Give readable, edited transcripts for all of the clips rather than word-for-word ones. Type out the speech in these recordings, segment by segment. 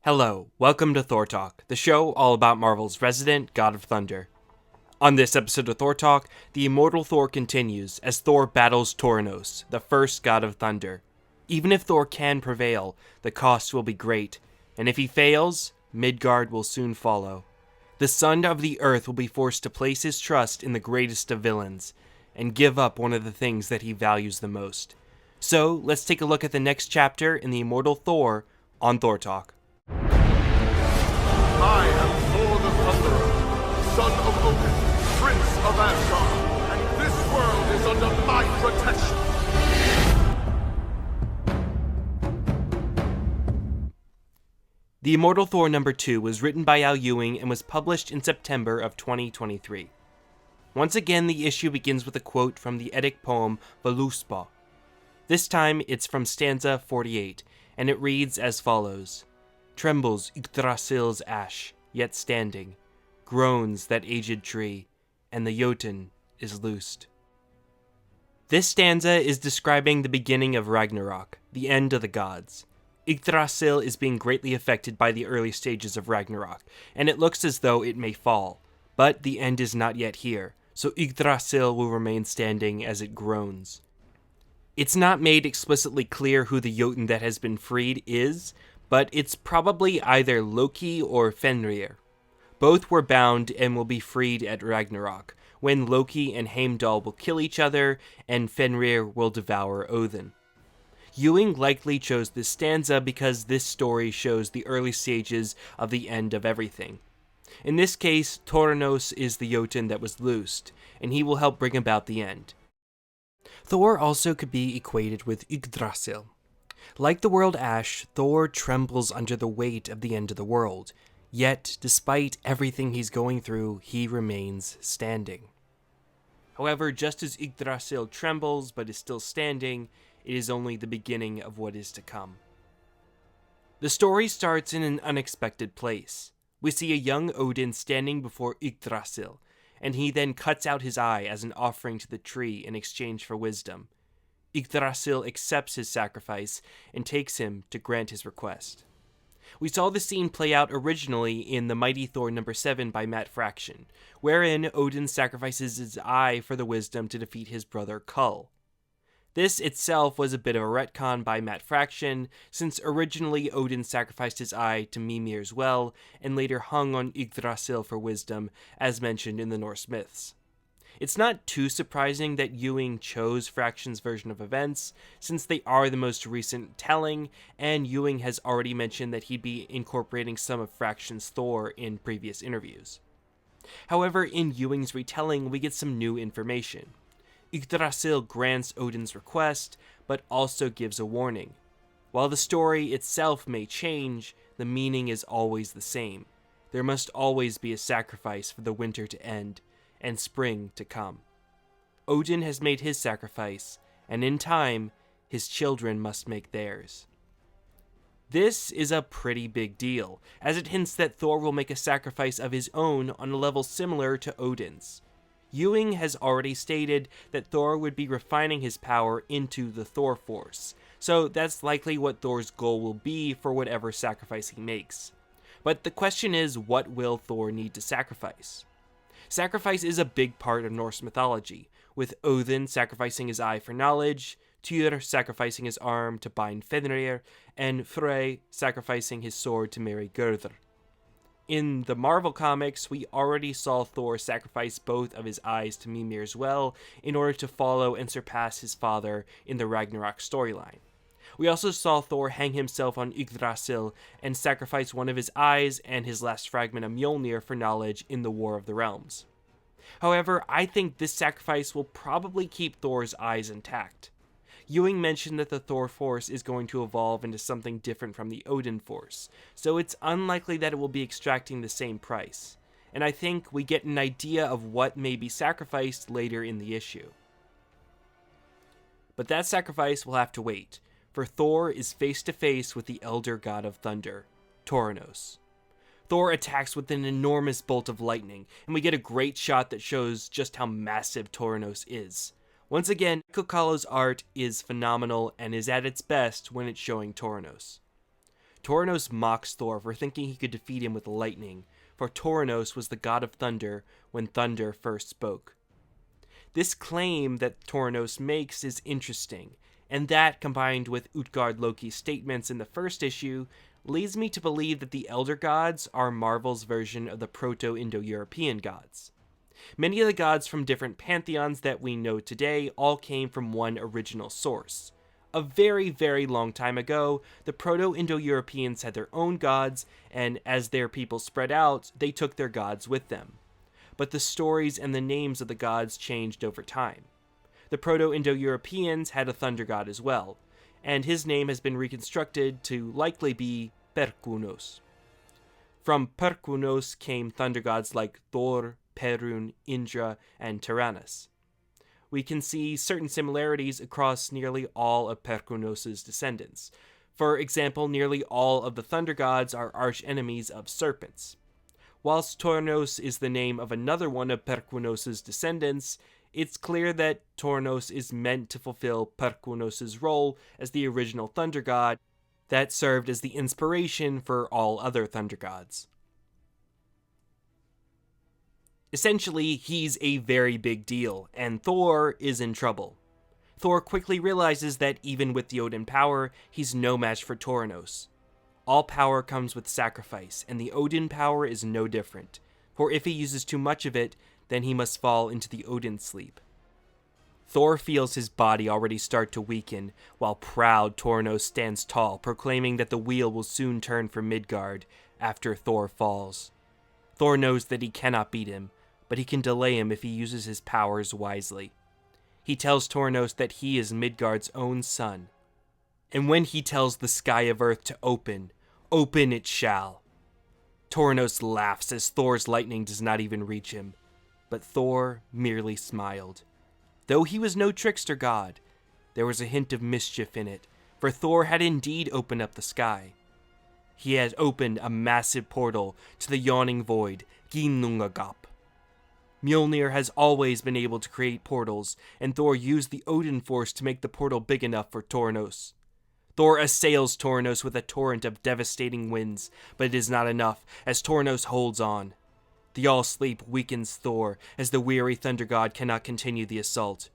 Hello, welcome to Thor Talk, the show all about Marvel's resident god of thunder. On this episode of Thor Talk, the Immortal Thor continues as Thor battles Toranos, the first god of thunder. Even if Thor can prevail, the cost will be great, and if he fails, Midgard will soon follow. The son of the earth will be forced to place his trust in the greatest of villains, and give up one of the things that he values the most. So, let's take a look at the next chapter in the Immortal Thor on Thor Talk. I am Thor the Thunderer, son of Odin, prince of Asgard, and this world is under my protection. The Immortal Thor number 2 was written by Ewing and was published in September of 2023. Once again, the issue begins with a quote from the Eddic poem Völuspá. This time, it's from stanza 48, and it reads as follows. Trembles Yggdrasil's ash, yet standing, groans that aged tree, and the Jotun is loosed. This stanza is describing the beginning of Ragnarok, the end of the gods. Yggdrasil is being greatly affected by the early stages of Ragnarok, and it looks as though it may fall, but the end is not yet here, so Yggdrasil will remain standing as it groans. It's not made explicitly clear who the Jotun that has been freed is, but it's probably either Loki or Fenrir. Both were bound and will be freed at Ragnarok, when Loki and Heimdall will kill each other and Fenrir will devour Odin. Ewing likely chose this stanza because this story shows the early stages of the end of everything. In this case, Toranos is the Jotun that was loosed, and he will help bring about the end. Thor also could be equated with Yggdrasil. Like the world Ash, Thor trembles under the weight of the end of the world, yet despite everything he's going through, he remains standing. However, just as Yggdrasil trembles but is still standing, it is only the beginning of what is to come. The story starts in an unexpected place. We see a young Odin standing before Yggdrasil, and he then cuts out his eye as an offering to the tree in exchange for wisdom. Yggdrasil accepts his sacrifice and takes him to grant his request. We saw the scene play out originally in the Mighty Thor number 7 by Matt Fraction, wherein Odin sacrifices his eye for the wisdom to defeat his brother Kull. This itself was a bit of a retcon by Matt Fraction, since originally Odin sacrificed his eye to Mimir's well and later hung on Yggdrasil for wisdom, as mentioned in the Norse myths. It's not too surprising that Ewing chose Fraction's version of events, since they are the most recent telling, and Ewing has already mentioned that he'd be incorporating some of Fraction's Thor in previous interviews. However, in Ewing's retelling, we get some new information. Yggdrasil grants Odin's request, but also gives a warning. While the story itself may change, the meaning is always the same. There must always be a sacrifice for the winter to end, and spring to come. Odin has made his sacrifice, and in time, his children must make theirs. This is a pretty big deal, as it hints that Thor will make a sacrifice of his own on a level similar to Odin's. Ewing has already stated that Thor would be refining his power into the Thor Force, so that's likely what Thor's goal will be for whatever sacrifice he makes. But the question is, what will Thor need to sacrifice? Sacrifice is a big part of Norse mythology, with Odin sacrificing his eye for knowledge, Tyr sacrificing his arm to bind Fenrir, and Frey sacrificing his sword to marry Gerdr. In the Mar-vell comics, we already saw Thor sacrifice both of his eyes to Mimir's well in order to follow and surpass his father in the Ragnarok storyline. We also saw Thor hang himself on Yggdrasil and sacrifice one of his eyes and his last fragment of Mjolnir for knowledge in the War of the Realms. However, I think this sacrifice will probably keep Thor's eyes intact. Ewing mentioned that the Thor Force is going to evolve into something different from the Odin Force, so it's unlikely that it will be extracting the same price, and I think we get an idea of what may be sacrificed later in the issue. But that sacrifice will have to wait, for Thor is face to face with the elder god of thunder, Toranos. Thor attacks with an enormous bolt of lightning, and we get a great shot that shows just how massive Toranos is. Once again, Kokalo's art is phenomenal and is at its best when it's showing Toranos. Toranos mocks Thor for thinking he could defeat him with lightning, for Toranos was the god of thunder when thunder first spoke. This claim that Toranos makes is interesting, and that, combined with Utgard-Loki's statements in the first issue, leads me to believe that the Elder Gods are Mar-vell's version of the Proto-Indo-European gods. Many of the gods from different pantheons that we know today all came from one original source. A very, very long time ago, the Proto-Indo-Europeans had their own gods, and as their people spread out, they took their gods with them. But the stories and the names of the gods changed over time. The Proto-Indo-Europeans had a thunder god as well, and his name has been reconstructed to likely be Perkunos. From Perkunos came thunder gods like Thor, Perun, Indra, and Toranos. We can see certain similarities across nearly all of Perkunos' descendants. For example, nearly all of the thunder gods are arch-enemies of serpents. Whilst Toranos is the name of another one of Perkunos' descendants, it's clear that Toranos is meant to fulfill Perkunos' role as the original thunder god that served as the inspiration for all other thunder gods. Essentially, he's a very big deal, and Thor is in trouble. Thor quickly realizes that even with the Odin power, he's no match for Toranos. All power comes with sacrifice, and the Odin power is no different, for if he uses too much of it, then he must fall into the Odin sleep. Thor feels his body already start to weaken, while proud Toranos stands tall, proclaiming that the wheel will soon turn for Midgard after Thor falls. Thor knows that he cannot beat him, but he can delay him if he uses his powers wisely. He tells Toranos that he is Midgard's own son. And when he tells the sky of earth to open, open it shall. Toranos laughs as Thor's lightning does not even reach him, but Thor merely smiled. Though he was no trickster god, there was a hint of mischief in it, for Thor had indeed opened up the sky. He had opened a massive portal to the yawning void, Ginnungagap. Mjolnir has always been able to create portals, and Thor used the Odin Force to make the portal big enough for Toranos. Thor assails Toranos with a torrent of devastating winds, but it is not enough, as Toranos holds on. The all-sleep weakens Thor, as the weary thunder god cannot continue the assault.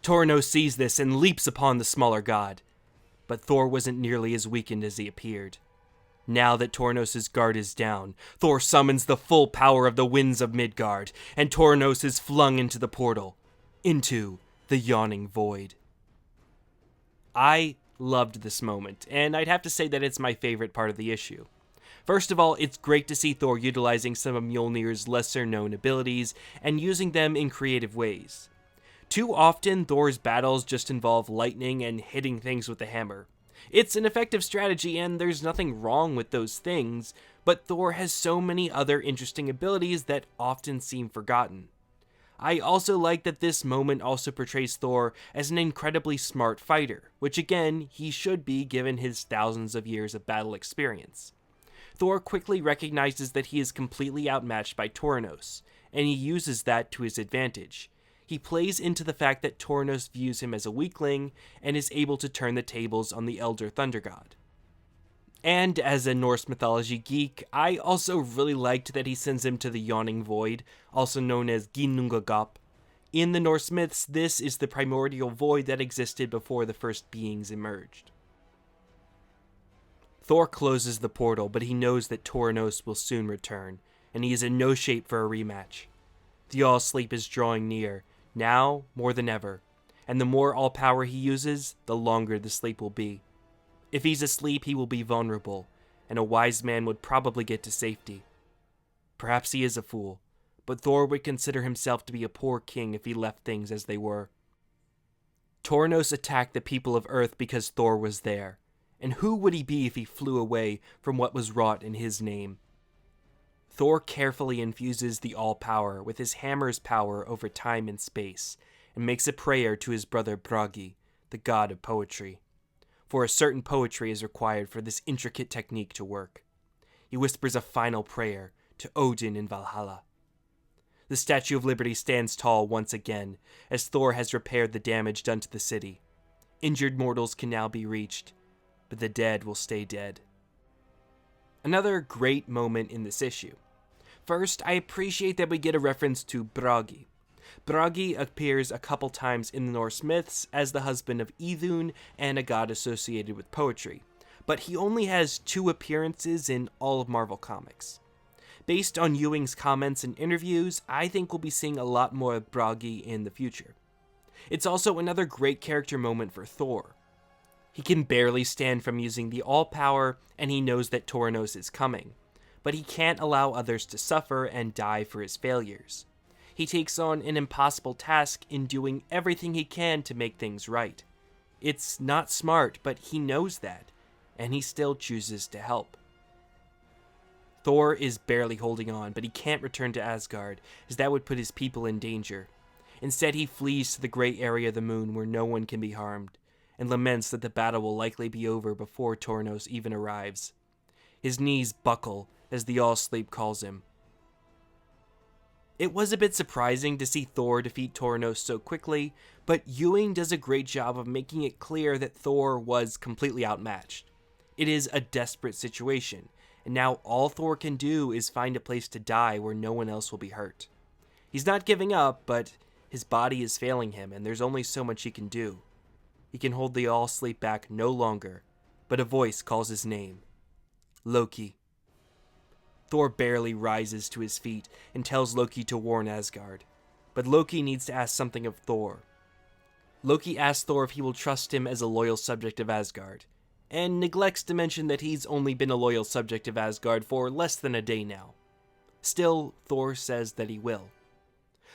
Toranos sees this and leaps upon the smaller god, but Thor wasn't nearly as weakened as he appeared. Now that Toranos' guard is down, Thor summons the full power of the winds of Midgard, and Toranos is flung into the portal, into the yawning void. I loved this moment, and I'd have to say that it's my favorite part of the issue. First of all, it's great to see Thor utilizing some of Mjolnir's lesser-known abilities and using them in creative ways. Too often, Thor's battles just involve lightning and hitting things with a hammer. It's an effective strategy, and there's nothing wrong with those things, but Thor has so many other interesting abilities that often seem forgotten. I also like that this moment also portrays Thor as an incredibly smart fighter, which again, he should be given his thousands of years of battle experience. Thor quickly recognizes that he is completely outmatched by Toranos, and he uses that to his advantage. He plays into the fact that Toranos views him as a weakling, and is able to turn the tables on the Elder Thunder God. And as a Norse mythology geek, I also really liked that he sends him to the Yawning Void, also known as Ginnungagap. In the Norse myths, this is the primordial void that existed before the first beings emerged. Thor closes the portal, but he knows that Toranos will soon return, and he is in no shape for a rematch. The all-sleep is drawing near, now more than ever, and the more all-power he uses, the longer the sleep will be. If he's asleep, he will be vulnerable, and a wise man would probably get to safety. Perhaps he is a fool, but Thor would consider himself to be a poor king if he left things as they were. Toranos attacked the people of Earth because Thor was there, and who would he be if he flew away from what was wrought in his name? Thor carefully infuses the all-power with his hammer's power over time and space, and makes a prayer to his brother Bragi, the god of poetry. For a certain poetry is required for this intricate technique to work. He whispers a final prayer to Odin in Valhalla. The Statue of Liberty stands tall once again, as Thor has repaired the damage done to the city. Injured mortals can now be reached, but the dead will stay dead. Another great moment in this issue. First, I appreciate that we get a reference to Bragi. Bragi appears a couple times in the Norse myths as the husband of Idun and a god associated with poetry, but he only has 2 appearances in all of Mar-vell comics. Based on Ewing's comments and interviews, I think we'll be seeing a lot more of Bragi in the future. It's also another great character moment for Thor. He can barely stand from using the All-Power, and he knows that Toranos is coming, but he can't allow others to suffer and die for his failures. He takes on an impossible task in doing everything he can to make things right. It's not smart, but he knows that, and he still chooses to help. Thor is barely holding on, but he can't return to Asgard, as that would put his people in danger. Instead, he flees to the gray area of the moon where no one can be harmed, and laments that the battle will likely be over before Toranos even arrives. His knees buckle as the All-Sleep calls him. It was a bit surprising to see Thor defeat Toranos so quickly, but Ewing does a great job of making it clear that Thor was completely outmatched. It is a desperate situation, and now all Thor can do is find a place to die where no one else will be hurt. He's not giving up, but his body is failing him, and there's only so much he can do. He can hold the All-Sleep back no longer, but a voice calls his name. Loki. Thor barely rises to his feet and tells Loki to warn Asgard, but Loki needs to ask something of Thor. Loki asks Thor if he will trust him as a loyal subject of Asgard, and neglects to mention that he's only been a loyal subject of Asgard for less than a day now. Still, Thor says that he will.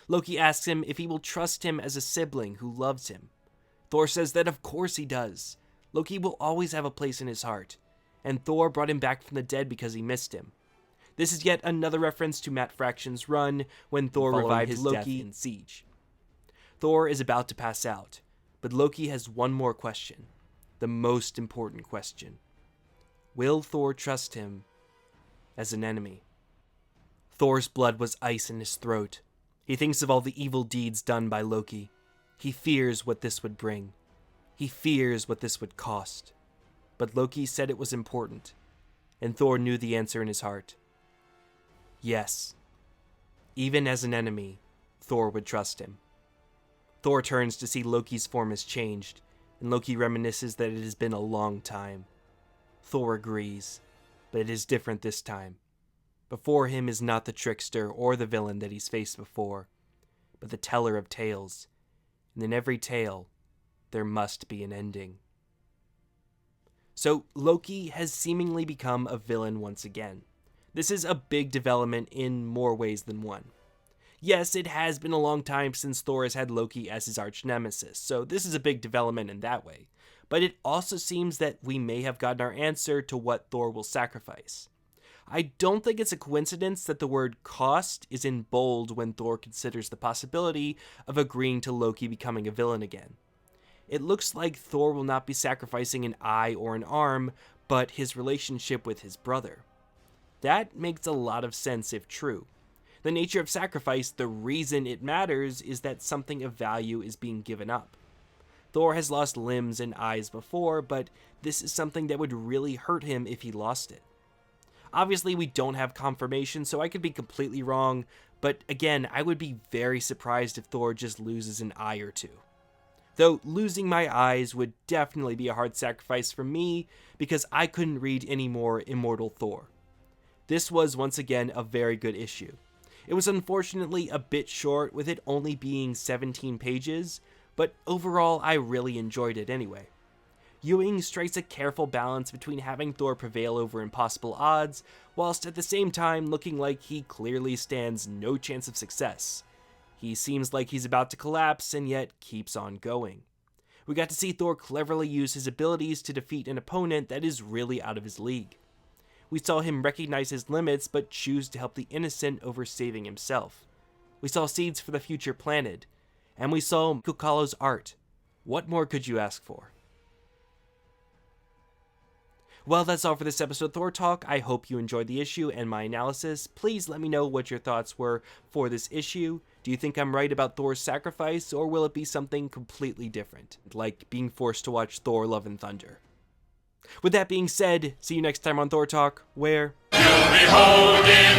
Loki asks him if he will trust him as a sibling who loves him. Thor says that of course he does. Loki will always have a place in his heart, and Thor brought him back from the dead because he missed him. This is yet another reference to Matt Fraction's run when Thor revived his Loki in Siege. Thor is about to pass out, but Loki has one more question. The most important question. Will Thor trust him as an enemy? Thor's blood was ice in his throat. He thinks of all the evil deeds done by Loki. He fears what this would bring. He fears what this would cost. But Loki said it was important, and Thor knew the answer in his heart. Yes. Even as an enemy, Thor would trust him. Thor turns to see Loki's form has changed, and Loki reminisces that it has been a long time. Thor agrees, but it is different this time. Before him is not the trickster or the villain that he's faced before, but the teller of tales, and in every tale, there must be an ending. So Loki has seemingly become a villain once again. This is a big development in more ways than one. Yes, it has been a long time since Thor has had Loki as his arch-nemesis, so this is a big development in that way. But it also seems that we may have gotten our answer to what Thor will sacrifice. I don't think it's a coincidence that the word cost is in bold when Thor considers the possibility of agreeing to Loki becoming a villain again. It looks like Thor will not be sacrificing an eye or an arm, but his relationship with his brother. That makes a lot of sense if true. The nature of sacrifice, the reason it matters, is that something of value is being given up. Thor has lost limbs and eyes before, but this is something that would really hurt him if he lost it. Obviously, we don't have confirmation, so I could be completely wrong, but again, I would be very surprised if Thor just loses an eye or two. Though losing my eyes would definitely be a hard sacrifice for me, because I couldn't read any more Immortal Thor. This was once again a very good issue. It was unfortunately a bit short, with it only being 17 pages, but overall I really enjoyed it anyway. Ewing strikes a careful balance between having Thor prevail over impossible odds, whilst at the same time looking like he clearly stands no chance of success. He seems like he's about to collapse, and yet keeps on going. We got to see Thor cleverly use his abilities to defeat an opponent that is really out of his league. We saw him recognize his limits, but choose to help the innocent over saving himself. We saw seeds for the future planted, and we saw Kukalo's art. What more could you ask for? Well, that's all for this episode of Thor Talk. I hope you enjoyed the issue and my analysis. Please let me know what your thoughts were for this issue. Do you think I'm right about Thor's sacrifice, or will it be something completely different, like being forced to watch Thor Love and Thunder? With that being said, see you next time on Thor Talk, where... You'll behold in